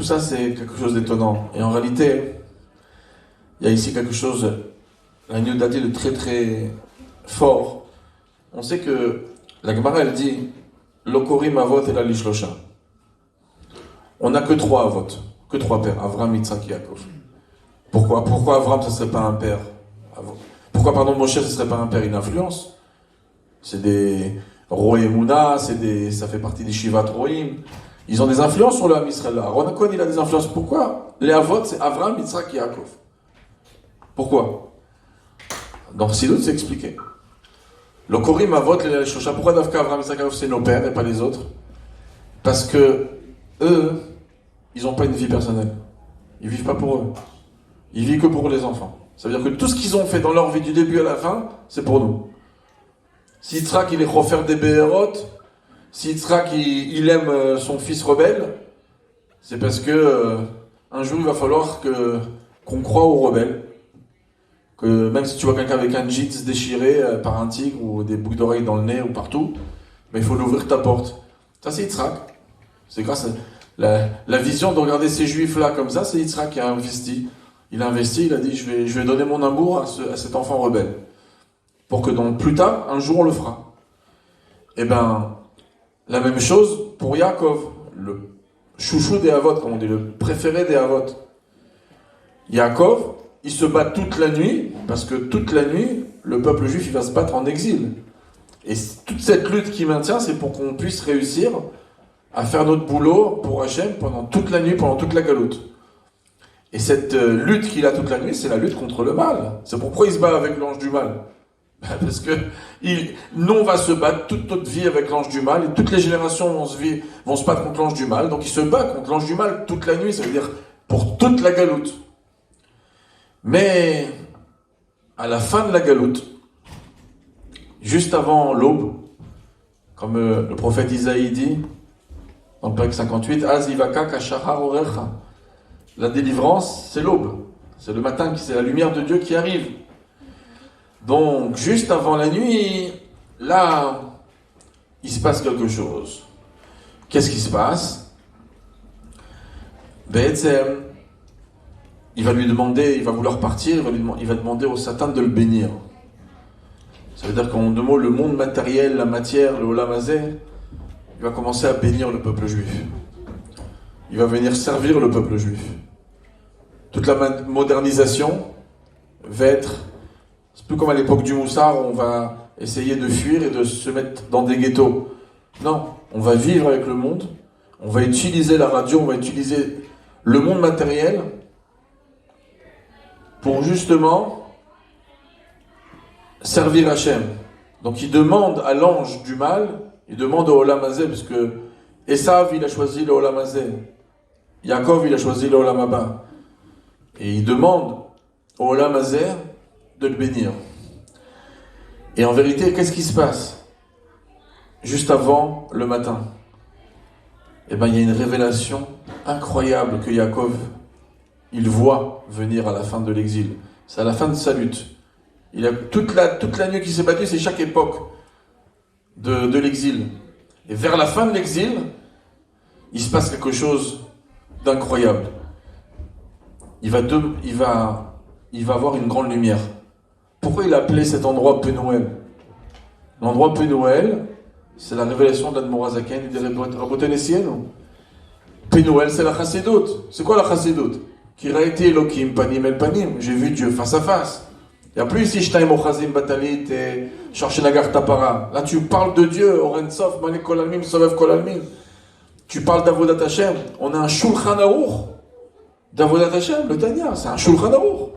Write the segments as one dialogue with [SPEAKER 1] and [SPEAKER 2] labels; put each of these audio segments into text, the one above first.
[SPEAKER 1] tout ça c'est quelque chose d'étonnant. Et en réalité, il y a ici quelque chose, la Nudati de très très fort. On sait que la Gemara elle dit Lokorim avot et la lishlosha. On n'a que 3 avot, que 3 pères, Avram, Yitzhak et Yaakov. Pourquoi Avram ce serait pas un père? Pourquoi pardon Moshe ce serait pas un père? Une influence. C'est des Roé Mouna, ça fait partie des Shivat Roim. Ils ont des influences sur le Ham Israël. Aaron Cohen, il a des influences. Pourquoi? Les Avot, c'est Avram, Yitzhak et Yaakov. Pourquoi? Dans Chassidut, c'est expliqué. Le Korim Avot, les Shosha. Pourquoi Davka, Avram, Yitzhak et Yaakov, c'est nos pères et pas les autres? Parce que eux, ils n'ont pas une vie personnelle. Ils vivent pas pour eux. Ils vivent que pour les enfants. Ça veut dire que tout ce qu'ils ont fait dans leur vie du début à la fin, c'est pour nous. Si Yitzhak, il est refaire des Be'erot, si Yitzhak, il aime son fils rebelle, c'est parce que un jour, il va falloir qu'on croit aux rebelles. Que même si tu vois quelqu'un avec un jeans déchiré par un tigre ou des boucles d'oreilles dans le nez ou partout, mais il faut lui ouvrir ta porte. Ça, c'est Yitzhak. C'est grâce à la vision de regarder ces juifs-là comme ça, c'est Yitzhak qui a investi. Il a investi, il a dit, je vais donner mon amour à cet enfant rebelle. Pour que donc, plus tard, un jour, on le fera. Eh ben, la même chose pour Yaakov, le chouchou des Havot, comme on dit, le préféré des Havot. Yaakov, il se bat toute la nuit, parce que toute la nuit, le peuple juif, il va se battre en exil. Et toute cette lutte qui maintient, c'est pour qu'on puisse réussir à faire notre boulot pour Hachem pendant toute la nuit, pendant toute la galoute. Et cette lutte qu'il a toute la nuit, c'est la lutte contre le mal. C'est pourquoi il se bat avec l'ange du mal. Parce que nous, on va se battre toute notre vie avec l'ange du mal, et toutes les générations vont se battre contre l'ange du mal. Donc il se bat contre l'ange du mal toute la nuit, ça veut dire pour toute la galoute. Mais à la fin de la galoute, juste avant l'aube, comme le prophète Isaïe dit, dans le Père 58, Az ivaka kashahar orecha. La délivrance, c'est l'aube. C'est le matin, c'est la lumière de Dieu qui arrive. Donc, juste avant la nuit, là, il se passe quelque chose. Qu'est-ce qui se passe? Be'etzem, il va lui demander, il va vouloir partir, il va demander au Satan de le bénir. Ça veut dire qu'en deux mots, le monde matériel, la matière, le Olam Hazeh, il va commencer à bénir le peuple juif. Il va venir servir le peuple juif. Toute la modernisation va être... C'est plus comme à l'époque du Moussard, où on va essayer de fuir et de se mettre dans des ghettos. Non, on va vivre avec le monde, on va utiliser la radio, on va utiliser le monde matériel pour justement servir Hachem. Donc il demande à l'ange du mal, il demande au Olam Hazeh, parce que Esav il a choisi le Olam Hazeh, Yaakov il a choisi le Olam Haba. Et il demande au Olam Hazeh de le bénir. Et en vérité, qu'est-ce qui se passe juste avant le matin? Eh bien, il y a une révélation incroyable que Yaakov, il voit venir à la fin de l'exil. C'est à la fin de sa lutte. Il a toute la nuit qui s'est battue, c'est chaque époque de l'exil. Et vers la fin de l'exil, il se passe quelque chose d'incroyable. Il va avoir une grande lumière. Pourquoi il a appelé cet endroit Penuel? L'endroit Penuel, c'est la révélation de l'Admor HaZaken et des Rabboten Essienu. Penuel, c'est la Chassidut. C'est quoi la Chassidut? Kiraïti Elokim panim el panim. J'ai vu Dieu face à face. Il n'y a plus ici Shtaim Ochazim Batalit et Shorshinagar Tapara. Là, tu parles de Dieu, Oren Sof, Malek Kol Almim, Sovev Kol Almim. Tu parles d'Avodat Hashem. On a un Shulchan Aruch d'Avodat Hashem, le Tanya. C'est un Shulchan Aruch.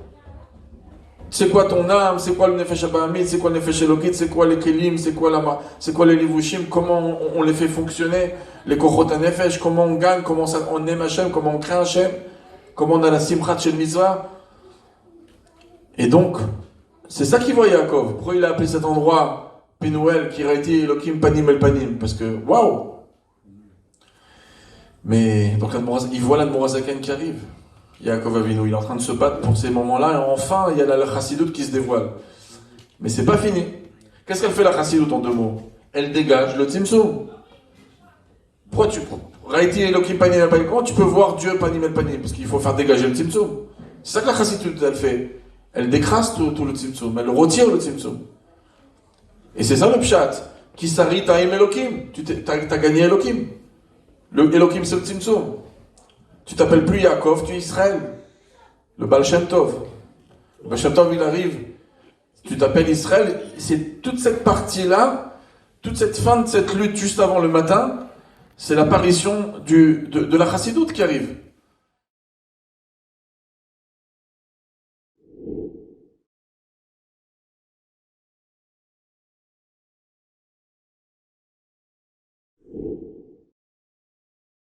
[SPEAKER 1] C'est quoi ton âme? C'est quoi le Nefesh Abahamid? C'est quoi le Nefesh Elokit? C'est quoi les Kelim? C'est quoi les Livushim? Comment on les fait fonctionner? Les Kochot HaNefesh? Comment on gagne? Comment on aime Hashem? Comment on craint Hashem? Comment on a la Simchat Shel Mitzvah? Et donc, c'est ça qu'il voit Yaakov. Pourquoi il a appelé cet endroit Penuel, Kiraïti Elokim Panim El Panim? Parce que, waouh! Mais, donc, il voit l'Admor HaZaken qui arrive. Yaakov Avinu, il est en train de se battre pour ces moments-là, et enfin, il y a la Chassidut qui se dévoile. Mais c'est pas fini. Qu'est-ce qu'elle fait la Chassidut en deux mots? Elle dégage le Tzimtzum. Pourquoi Raïti Elohim panim el panim. Comment tu peux voir Dieu panim el panim? Parce qu'il faut faire dégager le tzimtzum. C'est ça que la chassidut elle fait. Elle décrase tout le tzimtzum. Elle retire le tzimtzum. Et c'est ça le pshat. Qui s'arrête à Elohim. T'as gagné Elohim. Le Elohim c'est le tzimtzum. Tu t'appelles plus Yaakov, tu es Israël. Le Baal Shem Tov. Le Baal Shem Tov il arrive. Tu t'appelles Israël. C'est toute cette partie-là, toute cette fin de cette lutte juste avant le matin, c'est l'apparition de la chassidoute qui arrive.